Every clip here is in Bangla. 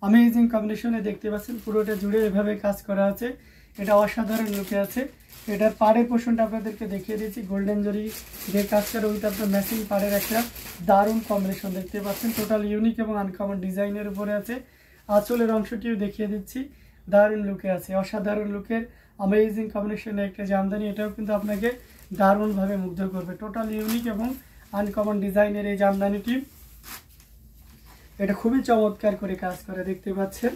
अमेजिंग कम्बिनेशने देखते पाচ্ছেন পুরোটা জুড়ে এভাবে কাজ করা আছে। এটা অসাধারণ লুকে আছে। এটার পাড়ের পোর্শনটা আপনাদেরকে দেখিয়ে দিয়েছি গোল্ডেন জরি দিয়ে কাজ করা উইথ আপনার ম্যাচিং পাড়ের একটা দারুণ কম্বিনেশন দেখতে পাচ্ছেন। টোটাল ইউনিক এবং আনকমন ডিজাইনের উপরে আছে। আঁচলের অংশটিও দেখিয়ে দিচ্ছি, দারুণ লুকে আছে। অসাধারণ লুকের अमेजिंग कम्बिनेशने एक जामदानी एटाও কিন্তু আপনাকে দারুণভাবে মুগ্ধ করবে। টোটাল ইউনিক এবং আনকমন ডিজাইনের এই জামদানিটি এটা খুবই চমৎকার করে কাজ করে দেখতে পাচ্ছেন।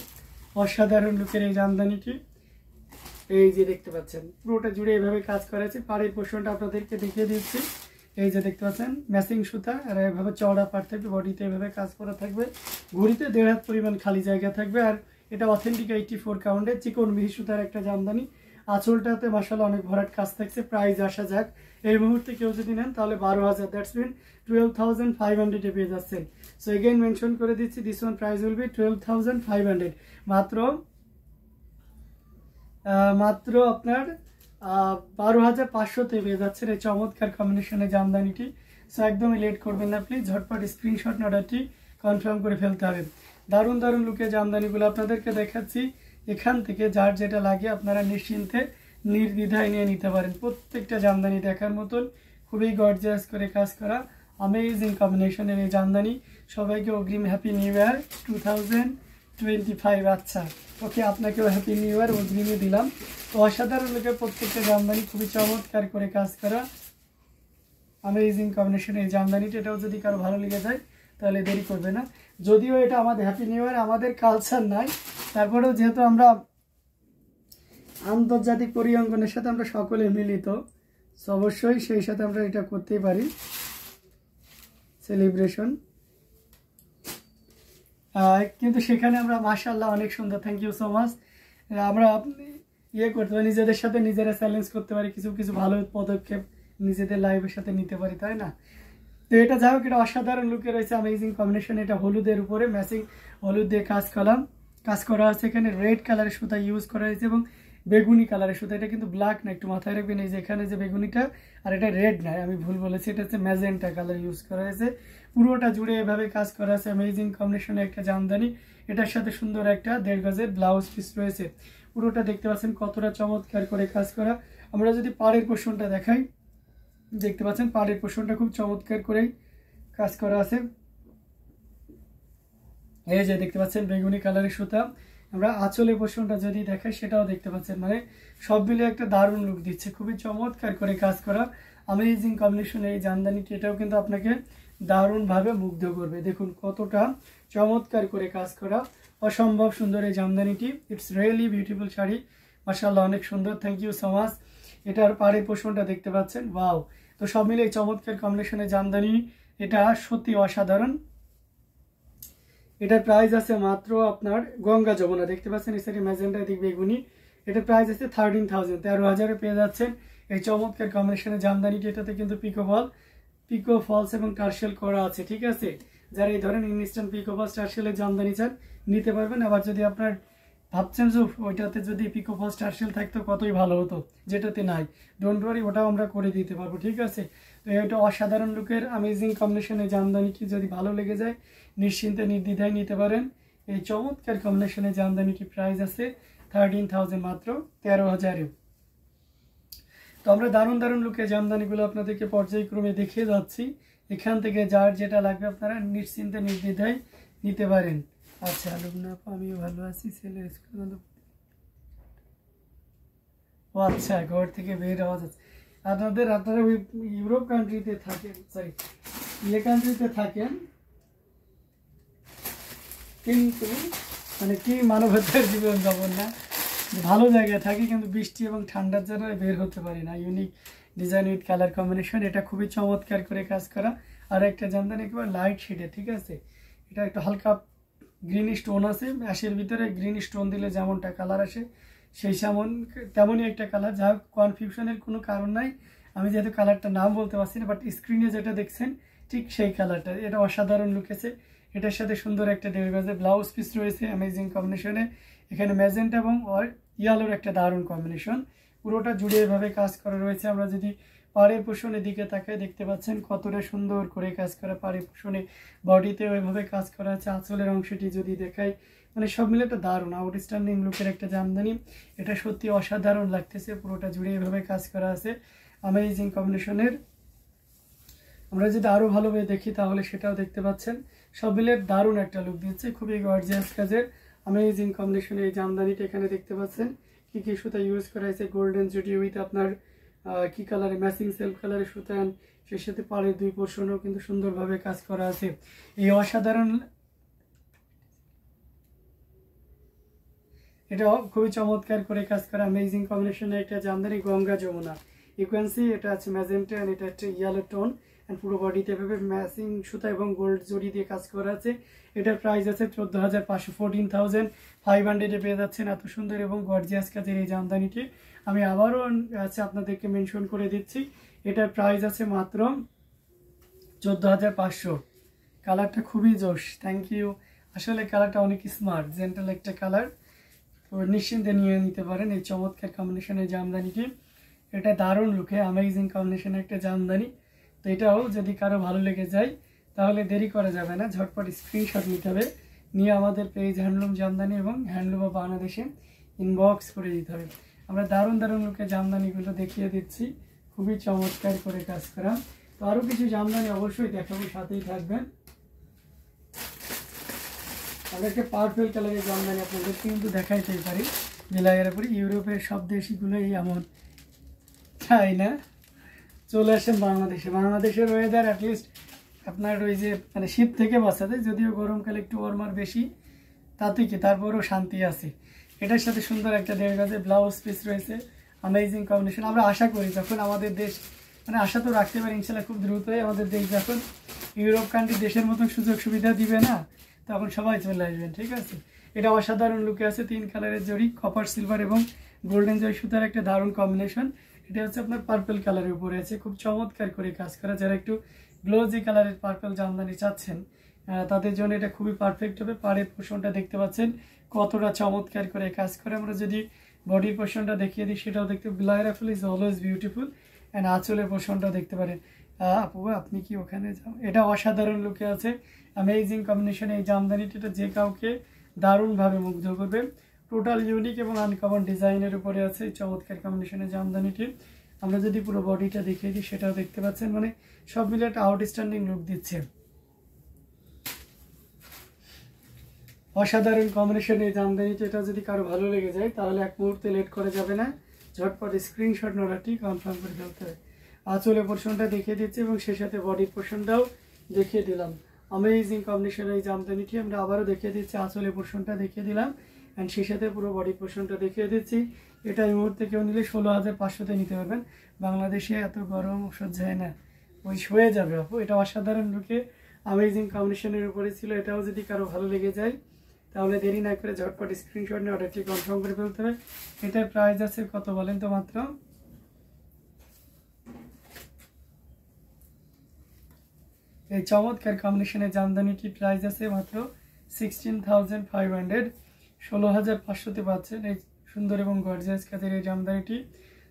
অসাধারণ লুকের এই জামদানিটি এই যে দেখতে পাচ্ছেন পুরোটা জুড়ে এভাবে কাজ করা আছে। পাড়ের পোর্শনটা আপনাদেরকে দেখিয়ে দিচ্ছি। এই যে দেখতে পাচ্ছেন ম্যাচিং সুতা আর এভাবে চওড়া পাড় থাকবে, বডিতে এভাবে কাজ করা থাকবে, ঘুড়িতে 1.5 হাত পরিমাণ খালি জায়গা থাকবে। আর এটা অথেন্টিক 84 কাউন্টের চিকন মিহি সুতার একটা জামদানি। আঁচলটাতে মাশাআল্লাহ অনেক ভরাট কাজ থাকছে। প্রাইস আসা যাক, এই মুহূর্তে কেউ যদি নেন তাহলে 12,000, দ্যাটস মিন 12,500 এ পেয়ে যাচ্ছেন। সো এগেইন মেনশন করে দিচ্ছি, this one price will be 12,500, মাত্র আপনার 12,500 তে পেয়ে যাচ্ছেন এই চমৎকার কম্বিনেশনের জামদানিটি। সো একদমই লেট করবেন না প্লিজ, ঝটপট স্ক্রিনশট অর্ডারটি কনফার্ম করে ফেলতে হবে। দারুণ দারুণ লুকে জামদানিগুলো আপনাদেরকে দেখাচ্ছি। এখান থেকে যার যেটা লাগে আপনারা নিশ্চিন্তে নির্দ্বিধায় নিয়ে নিতে পারেন। প্রত্যেকটা জামদানি দেখার মতন খুবই গর্জিয়াস করে কাজ করা अमेजिंग কম্বিনেশনের এই জামদানি। সবাইকে অগ্রিম হ্যাপি নিউ ইয়ার 2025। আচ্ছা ওকে, আপনাকেও হ্যাপি নিউ ইয়ার অগ্রিমে দিলাম। তো অসাধারণ লুকের প্রত্যেকটা জামদানি খুবই চমৎকার করে কাজ করা अमेजिंग কম্বিনেশনের এই জামদানিটা। এটাও যদি কারো ভালো লেগে যায় তাহলে দেরি করবে না। যদিও এটা আমাদের হ্যাপি নিউ ইয়ার আমাদের কালচার নাই, তারপরেও যেহেতু আমরা আন্তর্জাতিক পরিঅঙ্গনের সাথে আমরা সকলে মিলিত, অবশ্যই সেই সাথে আমরা এটা করতেই পারি সেলিব্রেশন। কিন্তু সেখানে আমরা মাশাআল্লাহ অনেক সুন্দর, থ্যাংক ইউ সো মাচ। আমরা করতে পারি, নিজেদের সাথে নিজেরা চ্যালেঞ্জ করতে পারি, কিছু কিছু ভালো পদক্ষেপ নিজেদের লাইফের সাথে নিতে পারি, তাই না? তো এটা যাই হোক, এটা অসাধারণ লুকে রয়েছে अमेजिंग কম্বিনেশন। এটা হলুদের উপরে ম্যাচিং হলুদ দিয়ে কাজ করা আছে। এখানে রেড কালারের সুতা ইউজ করা হয়েছে এবং বেগুনি কালারের সুতা। এটা কিন্তু ব্ল্যাক না, একটু মাথায় রাখবেন। এই যে এখানে যে বেগুনিটা আর এটা রেড না, আমি ভুল বলেছি, এটা হচ্ছে ম্যাজেন্টা কালার ইউজ করা হয়েছে। পুরোটা জুড়ে এভাবে কাজ করা আছে अमेजिंग কম্বিনেশনে একটা জামদানি। এটার সাথে সুন্দর একটা 1.5 গজের ব্লাউজ পিস রয়েছে। পুরোটা দেখতে পাচ্ছেন কতটা চমৎকার করে কাজ করা। আমরা যদি পাড়ের পোর্শনটা দেখাই, দেখতে পাচ্ছেন পাড়ের পোর্শনটা খুব চমৎকার করে কাজ করা আছে। এই যে দেখতে পাচ্ছেন বেগুনি কালারের সুতা। আমরা আঁচলের পোর্শনটা যদি দেখাই সেটাও দেখতে পাচ্ছেন, মানে সব মিলে একটা দারুণ লুক দিচ্ছে। খুবই চমৎকার করে কাজ করা अमेजिंग কম্বিনেশনের এই জামদানিটি। এটাও কিন্তু আপনাকে দারুণভাবে মুগ্ধ করবে। দেখুন কতটা চমৎকার করে কাজ করা, অসম্ভব সুন্দর এই জামদানিটি। ইটস রিয়েলি বিউটিফুল শাড়ি, মাশাআল্লাহ অনেক সুন্দর, থ্যাংক ইউ সো মাচ। এটার পাড়ের পোর্শনটা দেখতে পাচ্ছেন, ওয়াও। তো সব মিলে এই চমৎকার কম্বিনেশনের জামদানি, এটা সত্যি অসাধারণ। এটার প্রাইস আছে মাত্র আপনার গঙ্গা যমুনা, দেখতে পাচ্ছেন এই সাইডে ম্যাজেন্টা, এদিক বেগুনি। এটার প্রাইস আছে 13,000, 13,000 পেয়ে যাচ্ছেন এই চমৎকার কম্বিনেশনের জামদানিটি। এটাতে কিন্তু পিকো ফলস এবং টার্সেল করা আছে, ঠিক আছে? যারা এই ধরনের ইনস্ট্যান্ট পিকো ফলস টার্সেলের জামদানি চান নিতে পারবেন। আবার যদি আপনার ভাবছেন যে ওইটাতে যদি পিকো ফলস টার্সেল থাকতো কতই ভালো হতো, যেটাতে নাই, ডোন্ট ওয়ারি, ওটাও আমরা করে দিতে পারবো, ঠিক আছে? তো এটা অসাধারণ লুকের अमेजिंग কম্বিনেশনের জামদানিটি যদি ভালো লেগে যায় নিশ্চিন্তে নির্দ্বিধায় নিতে পারেন। এই চমৎকার কম্বিনেশনের জামদানিটি প্রাইস আছে 13,000, মাত্র 13,000। তো আমরা দারুণ দারুণ লুকের জামদানিগুলো আপনাদেরকে পর্যায়ক্রমে দেখিয়ে যাচ্ছি। এখান থেকে যার যেটা লাগবে আপনারা নিশ্চিন্তে নির্দ্বিধায় নিতে পারেন। আচ্ছা লুবনা, আমিও ভালো আছি। ছেলের স্কুল, ও আচ্ছা, ঘর থেকে বের আওয়াজ আছে। আপনারা ইউরোপ কান্ট্রিতে থাকেন, সরি কান্ট্রিতে থাকেন, কিন্তু মানে কি মানবতার জীবন যাপন না, ভালো জায়গায় থাকি কিন্তু বৃষ্টি এবং ঠান্ডার জন্য বের হতে পারি না। Unique design with colour combination, এটা খুবই চমৎকার করে কাজ করা। আর একটা জামদানি একেবারে লাইট শেডে, ঠিক আছে? এটা একটু হালকা গ্রিন স্টোন আছে, অ্যাশের ভিতরে গ্রিন স্টোন দিলে যেমনটা কালার আসে সেই তেমনই একটা কালার। যা কনফিউশনের কোনো কারণ নাই, আমি যেহেতু কালারটা নাম বলতে পারছি না, বাট স্ক্রিনে যেটা দেখছেন ঠিক সেই কালারটা। এটা অসাধারণ লুকেছে। এটার সাথে সুন্দর একটা 1.5 গজের ব্লাউজ পিস রয়েছে अमेजिंग কম্বিনেশনে। এখানে ম্যাজেন্টা এবং ইয়ালোর একটা দারুণ কম্বিনেশন, পুরোটা জুড়ে এভাবে কাজ করা রয়েছে। আমরা যদি পাড়ের পোষণের দিকে তাকাই দেখতে পাচ্ছেন কতটা সুন্দর করে কাজ করা পাড়ের পোষণে, বডিতেও এভাবে কাজ করা আছে। আঁচলের অংশটি যদি দেখাই মানে সব মিলে একটা দারুণ আউটস্ট্যান্ডিং লুকের একটা জামদানি। এটা সত্যি অসাধারণ লাগতেছে, পুরোটা জুড়ে এভাবে কাজ করা আছে অ্যামেজিং কম্বিনেশনের। আমরা যদি আরও ভালোভাবে দেখি তাহলে সেটাও দেখতে পাচ্ছেন, সব মিলে দারুণ একটা লুক দিচ্ছে, খুবই গর্জিয়াস কাজের অ্যামেজিং কম্বিনেশনের এই জামদানিটা এখানে দেখতে পাচ্ছেন। কি কি সুতা ইউজ করা হয়েছে, গোল্ডেন জুটি উইথ আপনার কি কালারে ম্যাচিং সেলফ কালারের সুতা, সেই সাথে পাড়ের দুই পোর্শনও কিন্তু সুন্দরভাবে কাজ করা আছে। এই অসাধারণ, এটা খুবই চমৎকার করে কাজ করা অ্যামেজিং কম্বিনেশনের একটা jamdani Ganga Jamuna. You can see এটা আছে ম্যাজেন্টা এন্ড এটা একটা ইয়েলো টোন এন্ড পুরো বডিতে এভাবে ম্যাচিং সুতা এবং গোল্ড জড়ি দিয়ে কাজ করা আছে। এটার প্রাইস আছে 14,500, 14,500 পেয়ে যাচ্ছেন এত সুন্দর এবং গর্জিয়াস কাজের এই জামদানিটি। আমি আবারও আছে আপনাদেরকে মেনশন করে দিচ্ছি, এটার প্রাইস আছে মাত্র 14,500। কালারটা খুবই জোশ, থ্যাংক ইউ। আসলে কালারটা অনেক স্মার্ট জেন্টাল একটা কালার, তো নিশ্চিন্তে নিয়ে নিতে পারেন এই চমৎকার কম্বিনেশনের জামদানিটি। এটা দারুণ লুকে অ্যামেজিং কম্বিনেশনের একটা জামদানি। তো এটাও যদি কারো ভালো লেগে যায় তাহলে দেরি করা যাবে না, ঝটপট স্ক্রিনশট নিতে হবে, নিয়ে আমাদের পেজ হ্যান্ডলুম জামদানি এবং হ্যান্ডলুম অফ বাংলাদেশে ইনবক্স করে দিতে হবে। আমরা দারুণ দারুণ লুকে জামদানিগুলো দেখিয়ে দিচ্ছি, খুবই চমৎকার করে কাজ করা। তো আরও কিছু জামদানি অবশ্যই দেখাবো, সাথেই থাকবেন। আমরা একটা পার্পল কালারের জামদানি আপনাদেরকে কিন্তু দেখাইতেই পারি, বিলাইয়ের উপরে ইউরোপের সব দেশগুলোই এমন, তাই না? চলে আসেন বাংলাদেশে, বাংলাদেশের ওয়েদার অ্যাটলিস্ট আপনার ওই যে মানে শীত থেকে বাঁচাতে, যদিও গরমকালে একটু ওয়ার্মার বেশি, তাতে কি তারপরেও শান্তি আছে। এটার সাথে সুন্দর একটা 1.5 গজের ব্লাউজ পিস রয়েছে, অ্যামেজিং কম্বিনেশন। আমরা আশা করি যখন আমাদের দেশ, মানে আশা তো রাখতে পারি ইনশাল্লাহ খুব দ্রুতই আমাদের দেশ যখন ইউরোপ কান্ট্রি দেশের মতন সুযোগ সুবিধা দিবে না, তখন সবাই চলে আসবেন, ঠিক আছে? এটা অসাধারণ লুকে আছে, 3 কালারের জড়ি, কপার সিলভার এবং গোল্ডেন জয় সুতার একটা দারুণ কম্বিনেশন। এটা হচ্ছে আপনার পার্পল কালারের উপরে আছে, খুব চমৎকার করে কাজ করা। যারা একটু গ্লোজি কালারের পার্পল জামদানি চাচ্ছেন তাদের জন্য এটা খুবই পারফেক্ট হবে। পাড়ের পোর্শনটা দেখতে পাচ্ছেন কতটা চমৎকার করে কাজ করে। আমরা যদি বডির পোর্শনটা দেখিয়ে দিই সেটাও দেখতে, গ্লাইরাফুল ইজ অলওয়েজ বিউটিফুল অ্যান্ড আঁচলের পোর্শনটা দেখতে পারেন। আপু আপনি কি ওখানে যাও, এটা অসাধারণ লুকে আছে অ্যামেজিং কম্বিনেশন। এই জামদানিটা যে কাউকে দারুণভাবে মুগ্ধ করবে, টোটাল ইউনিক এবং আনকমন ডিজাইনের উপরে আছে এই চমৎকার কম্বিনেশনের জামদানিটি। আমরা যদি পুরো বডিটা দেখিয়ে দিই সেটাও দেখতে পাচ্ছেন, মানে সব মিলে একটা আউটস্ট্যান্ডিং লুক দিচ্ছে। অসাধারণ কম্বিনেশন এই জামদানিটা, এটা যদি কারো ভালো লেগে যায় তাহলে এক মুহূর্তে লেট করা যাবে না, ঝটপট স্ক্রিনশট নোটাটি কনফার্ম করে ফেলতে হবে। আঁচলের পোর্শনটা দেখিয়ে দিচ্ছি এবং সেই সাথে বডির পোর্শনটাও দেখিয়ে দিলাম। অ্যামেজিং কম্বিনেশন এই জামদানিটি আমরা আবারও দেখিয়ে দিচ্ছি, আঁচলের পোর্শনটা দেখিয়ে দিলাম অ্যান্ড সেই সাথে পুরো বডি পোর্শনটা দেখিয়ে দিচ্ছি। এটা এই মুহূর্তে কেউ নিলে 16,500-তে নিতে পারবেন। বাংলাদেশে এত গরম সহ্য হয় না, ওই হয়ে যাবে আপু। এটা অসাধারণ লুকে অ্যামেজিং কম্বিনেশনের উপরে ছিল। এটাও যদি কারো ভালো লেগে যায় তাহলে দেরি না করে ঝটপট স্ক্রিনশট নিয়ে অর্ডারটি কনফার্ম করে ফেলতে হবে। এটার প্রাইস আছে কত বলেন তো? মাত্র এই চমৎকার কম্বিনেশনের জামদানিটির প্রাইস আছে মাত্র 16,500, 16,500-তে পাচ্ছেন এই সুন্দর এবং গর্জিয়াস কাজের এই জামদানিটি।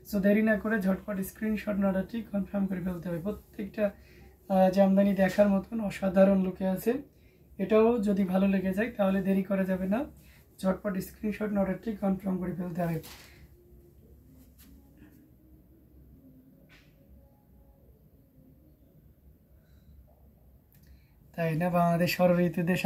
সো দেরি না করে ঝটপট স্ক্রিনশট অর্ডারটি কনফার্ম করে ফেলতে হবে। প্রত্যেকটা জামদানি দেখার মতন অসাধারণ লুকে আছে। এটাও যদি ভালো লেগে যায় তাহলে দেরি করা যাবে না, ঝটপট স্ক্রিনশট অর্ডারটি কনফার্ম করে ফেলতে হবে। তাই না? বাংলাদেশ ষড়ঋতুদেশ,